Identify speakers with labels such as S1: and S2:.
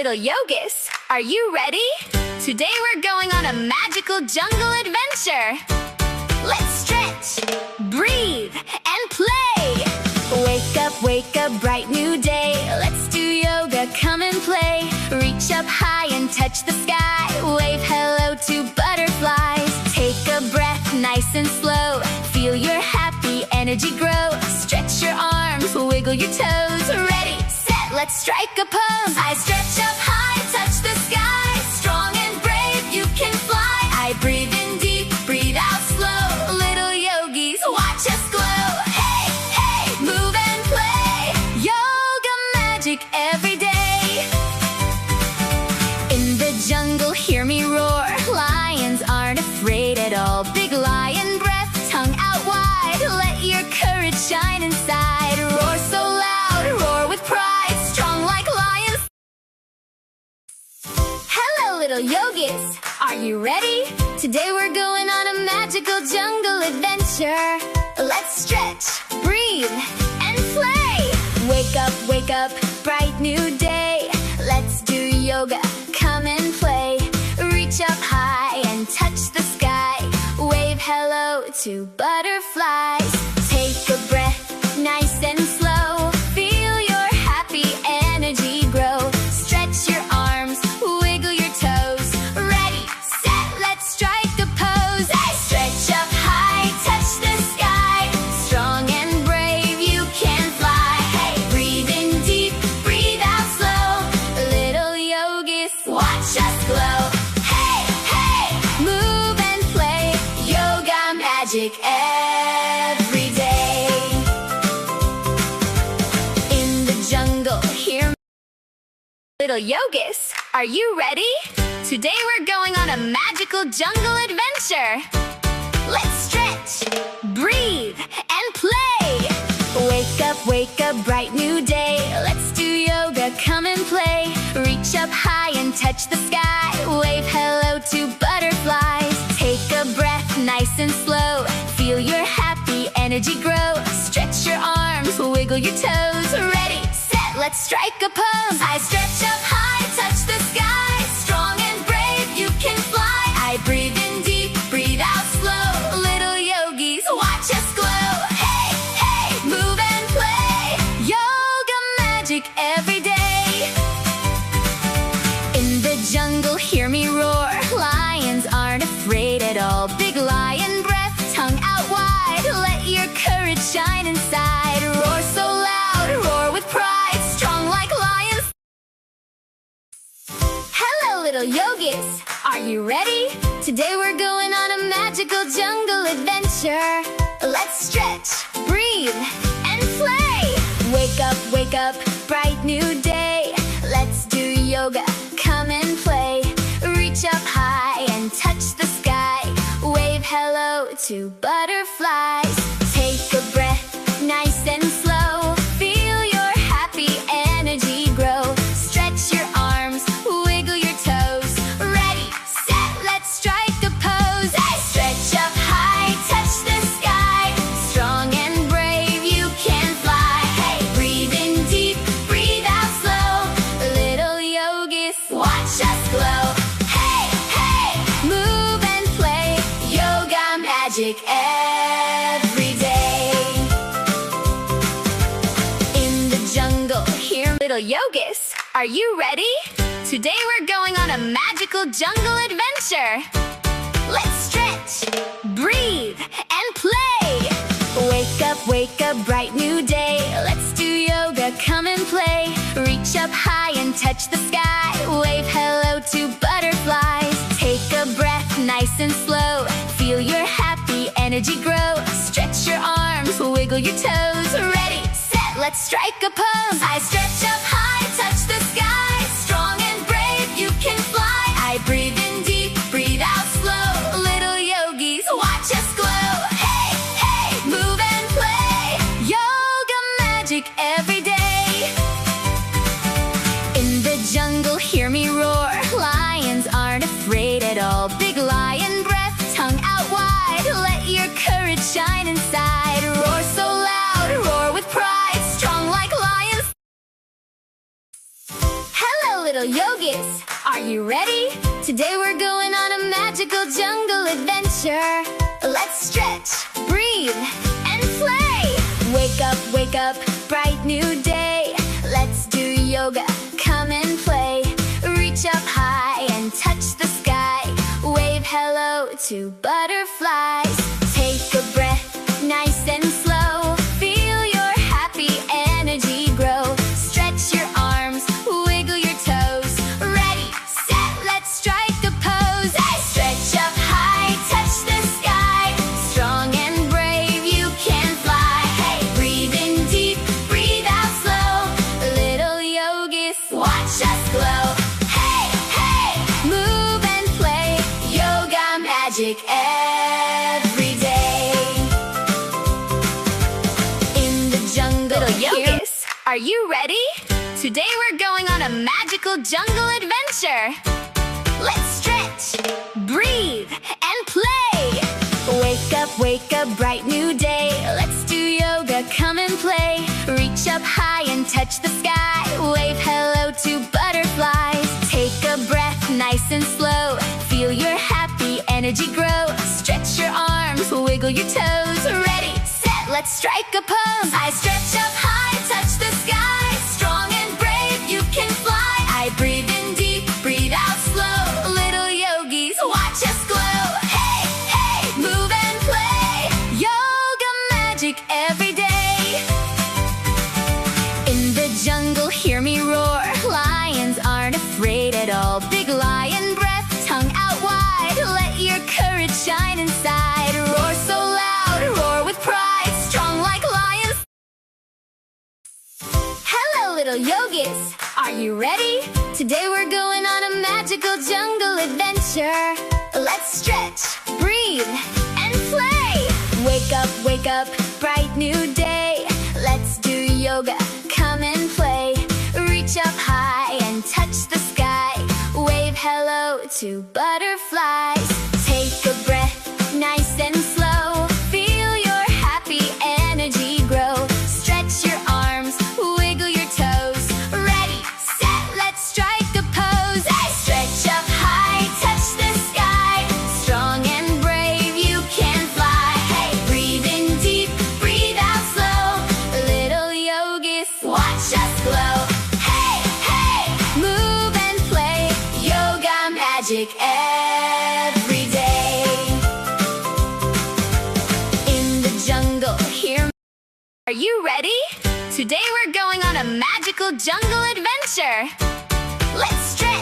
S1: little yogis, are you ready? Today we're going on a magical jungle adventure. Let's stretch, breathe, and play. Wake up, bright new day. Let's do yoga, come and play. Reach up high and touch the sky. Wave hello to butterflies. Take a breath, nice and slow. Feel your happy energy grow. Stretch your arms, wiggle your toes. Ready, set, let's strike a pose. I stretch up high, touch the sky. Strong and brave, you can fly. I breathe in deep, breathe out slow. Little yogis, watch us glow. Hey, hey, move and play. Yoga magic every day. In the jungle, hear me roar. Lions aren't afraid at all. Big lion breath, tongue out wide. Let your courage shine inside. Roar so loud, roar with pride. Strong like lions. Hello, little yogis. Are you ready? Today we're going on a magical jungle adventure. Let's stretch, breathe, and play. Wake up, bright new day. Let's do yoga, come and play. Reach up high and touch the sky. Wave hello to butterflies. Take a breath, nice and slow. Feel your happy energy grow. Stretch your arms, wiggle your toes. Ready, set, let's strike a pose. Stretch up high, touch the sky. Strong and brave, you can fly. Hey, breathe in deep, breathe out slow. Little yogis, watch us glow. Hey, hey, move and play. Yoga magic every day. In the jungle, hear me. Little yogis, are you ready? Today we're going on a magical jungle adventure. Let's stretch, breathe, and play. Wake up, bright new day. Let's do yoga, come and play. Reach up high and touch the sky. Wave hello to butterflies. Take a breath, nice and slow. Feel your happy energy grow. Stretch your arms, wiggle your toes. Ready, set, let's strike a pose. I stretch up high, touch the sky. Strong and brave, you can fly. I breathe in deep, breathe out slow. Little yogis, watch us glow. Hey, hey, move and play. Yoga magic every day. In the jungle, hear me roar. Lions aren't afraid at all. Big lion breath, tongue out wide. Let your courage shine inside. Roar so loud, roar with pride. Strong like lions. Hello, little yogis. Are you ready? Today we're going on a magical jungle adventure. Let's stretch, breathe, and play. Wake up, bright new day. Let's do yoga, come and play. Reach up high and touch the sky. Wave hello to butterflies. Take a breath, nice and slow. Feel your happy energy grow. Stretch your arms, wiggle your toes. Ready, set, let's strike a pose. Stretch up high, touch the sky. Strong and brave, you can fly. Hey, breathe in deep, breathe out slow. Little yogis, watch us glow. Hey, hey, move and play. Yoga magic every day. In the jungle, hear little yogis. Are you ready? Today we're going on a magical jungle adventure. Let's stretch, breathe, and play. Wake up, bright new day. Let's do yoga, come and play. Reach up high and touch the sky. Wave hello to butterflies. Take a breath, nice and slow. Feel your happy energy grow. Stretch your arms, wiggle your toes. Ready, set, let's strike a pose. I stretch up high, touch the sky. Strong and brave, you can fly. I breathe in deep, breathe out slow. Little yogis, watch us glow. Hey, hey, move and play. Yoga magic every day. In the jungle, hear me roar. Lions aren't afraid at all. Big lion breath, tongue out wide. Let your courage shine inside. Roar so loud, roar with pride. Strong like lions. yogis, are you ready? Today we're going on a magical jungle adventure. Let's stretch, breathe, and play. Wake up, bright new day. Let's do yoga, come and play. Reach up high and touch the sky. Wave hello to butterflies. Take a breath, nice and slow. Feel your happy energy grow. Stretch your arms, wiggle your toes. Ready, set, let's strike a pose. Stretch up high, touch the sky. Strong and brave, you can fly. Hey, breathe in deep, breathe out slow. Little yogis, watch us glow. Hey, hey, move and play. Yoga magic every day. In the jungle,
S2: Little yogis,
S1: are you ready? Today we're going on a magical jungle adventure. Let's stretch, breathe, and play. Wake up, bright new day. Let's do yoga, come and play. Reach up high and touch the sky. Wave hello to butterflies. Take a breath, nice and slow. Feel your happy energy grow. Stretch your arms, wiggle your toes. Ready, set, let's strike a pose. I stretch up high, touch the sky. Strong and brave, you can fly. I breathe in deep, breathe out slow. Little yogis, watch us glow. Hey, hey, move and play. Yoga magic every day. In the jungle, hear me roar. Lions aren't afraid at all. Big lion breath, tongue out wide. Let your courage shine inside. Roar so loud, roar with pride. Strong like lions. Hello, little yogis, are you ready? Today we're going on a magical jungle adventure. Let's stretch, breathe, and play. Wake up, bright new day. Let's do yoga, come and play. Reach up high and touch the sky. Wave hello to butterflies. Take a breath, nice and slow. Feel your happy energy grow. Stretch your arms, wiggle your toes. Ready, set, let's strike a pose. Stretch up high, touch the sky. Strong and brave, you can fly. Hey, breathe in deep, breathe out slow. Little yogis, watch us glow. Hey, hey, move and play. Yoga magic every day. In the jungle, hear me. Are you ready? Today we're going on a magical jungle adventure. Let's stretch.